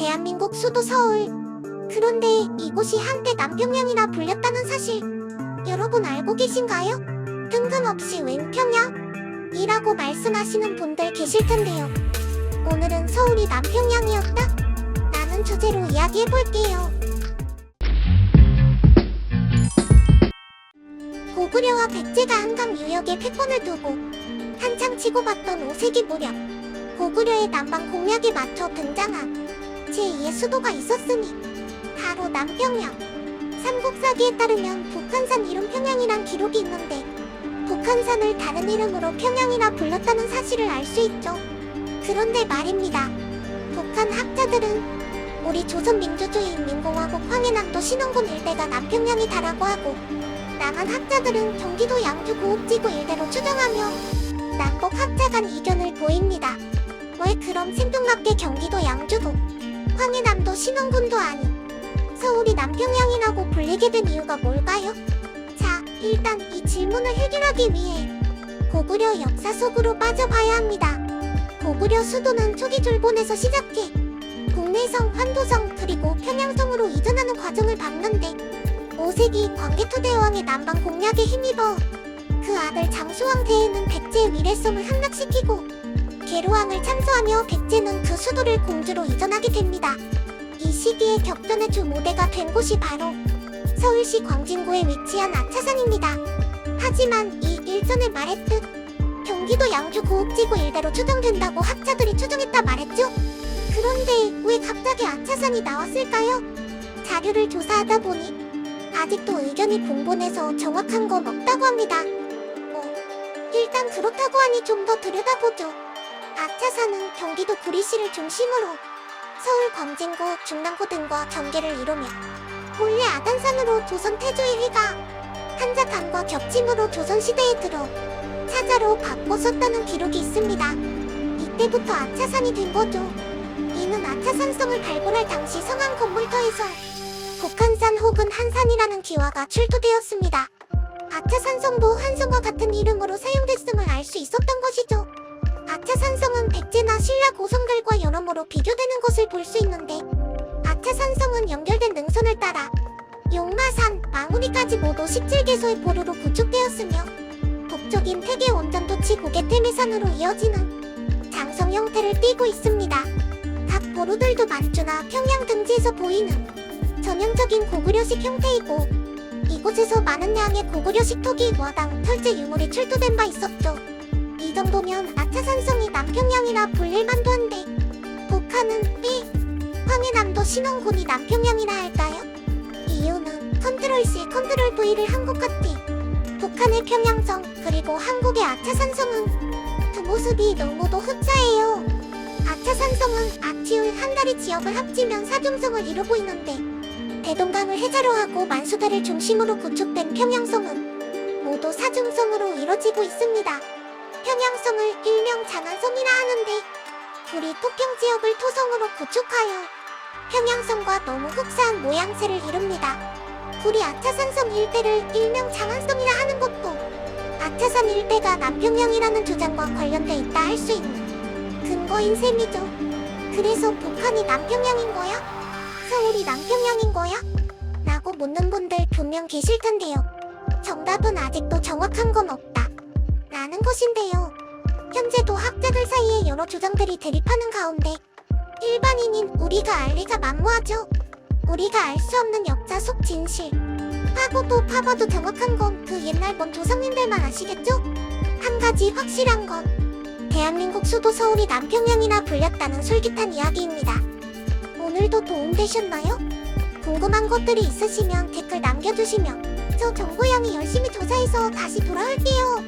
대한민국 수도 서울. 그런데 이곳이 한때 남평양이라 불렸다는 사실 여러분 알고 계신가요? 뜬금없이 웬 평양이라고 말씀하시는 분들 계실 텐데요. 오늘은 서울이 남평양이었다? 라는 주제로 이야기해볼게요. 고구려와 백제가 한강 유역에 패권을 두고 한창 치고받던 5세기 무렵 고구려의 남방 공략에 맞춰 등장한 제2의 수도가 있었으니 바로 남평양. 삼국사기에 따르면 북한산 이름 평양이란 기록이 있는데 북한산을 다른 이름으로 평양이라 불렀다는 사실을 알 수 있죠. 그런데 말입니다. 북한 학자들은 우리 조선민주주의인민공화국 황해남도 신흥군 일대가 남평양이다라고 하고 남한 학자들은 경기도 양주 고읍지구 일대로 추정하며 남북 학자 간 이견을 보입니다. 왜 그럼 생뚱맞게 경기도 양주도 황해남도 신흥군도 아닌 서울이 남평양이라고 불리게 된 이유가 뭘까요? 자, 일단 이 질문을 해결하기 위해 고구려 역사 속으로 빠져봐야 합니다. 고구려 수도는 초기 졸본에서 시작해 국내성, 환도성, 그리고 평양성으로 이전하는 과정을 밟는데 5세기 광개토대왕의 남방 공략에 힘입어 그 아들 장수왕 대에는 백제의 위례성을 함락시키고 계로왕을 참수하며 백제는 그 수도를 공주로 이전하게 됩니다. 이 시기에 격전의 주 모대가 된 곳이 바로 서울시 광진구에 위치한 아차산입니다. 하지만 이 일전에 말했듯 경기도 양주 고읍지구 일대로 추정된다고 학자들이 추정했다 말했죠? 그런데 왜 갑자기 아차산이 나왔을까요? 자료를 조사하다 보니 아직도 의견이 분분해서 정확한 건 없다고 합니다. 일단 그렇다고 하니 좀 더 들여다보죠. 아차산은 경기도 구리시를 중심으로 서울 광진구, 중랑구 등과 경계를 이루며 본래 아단산으로 조선 태조의 휘가 한자탄과 겹침으로 조선시대에 들어 사자로 바꿔섰다는 기록이 있습니다. 이때부터 아차산이 된 거죠. 이는 아차산성을 발굴할 당시 성안 건물터에서 북한산 혹은 한산이라는 기와가 출토되었습니다. 아차산성도 한성과 같은 이름으로 사용됐음을 알 수 있었던 것이죠. 아차산성은 백제나 신라 고성들과 여러모로 비교되는 것을 볼 수 있는데 아차산성은 연결된 능선을 따라 용마산, 망우리까지 모두 17개소의 보루로 구축되었으며 북쪽인 태계 원전도치 고개태매산으로 이어지는 장성 형태를 띠고 있습니다. 각 보루들도 만주나 평양 등지에서 보이는 전형적인 고구려식 형태이고 이곳에서 많은 양의 고구려식 토기, 와당, 철제 유물이 출토된 바 있었죠. 이 정도면 아차산성이 남평양이라 불릴 만도 한데 북한은 왜 황해남도 신흥군이 남평양이라 할까요? 이유는 컨트롤-C, 컨트롤-V를 한 것 같이 북한의 평양성 그리고 한국의 아차산성은 두 모습이 너무도 흡사해요. 아차산성은 아티울, 한다리 지역을 합치면 사중성을 이루고 있는데 대동강을 해자로 하고 만수대를 중심으로 구축된 평양성은 모두 사중성으로 이루어지고 있습니다. 평양성을 일명 장안성이라 하는데 구리 토평 지역을 토성으로 구축하여 평양성과 너무 흡사한 모양새를 이룹니다. 구리 아차산성 일대를 일명 장안성이라 하는 것도 아차산 일대가 남평양이라는 주장과 관련돼 있다 할 수 있는 근거인 셈이죠. 그래서 북한이 남평양인 거야? 서울이 남평양인 거야? 라고 묻는 분들 분명 계실 텐데요. 정답은 아직도 정확한 건 없다 라는 것인데요. 현재도 학자들 사이에 여러 주장들이 대립하는 가운데 일반인인 우리가 알 리가 만무하죠. 우리가 알 수 없는 역사 속 진실 파고도 파봐도 정확한 건 그 옛날 먼 조상님들만 아시겠죠? 한 가지 확실한 건 대한민국 수도 서울이 남평양이라 불렸다는 솔깃한 이야기입니다. 오늘도 도움되셨나요? 궁금한 것들이 있으시면 댓글 남겨주시면 저 정보양이 열심히 조사해서 다시 돌아올게요.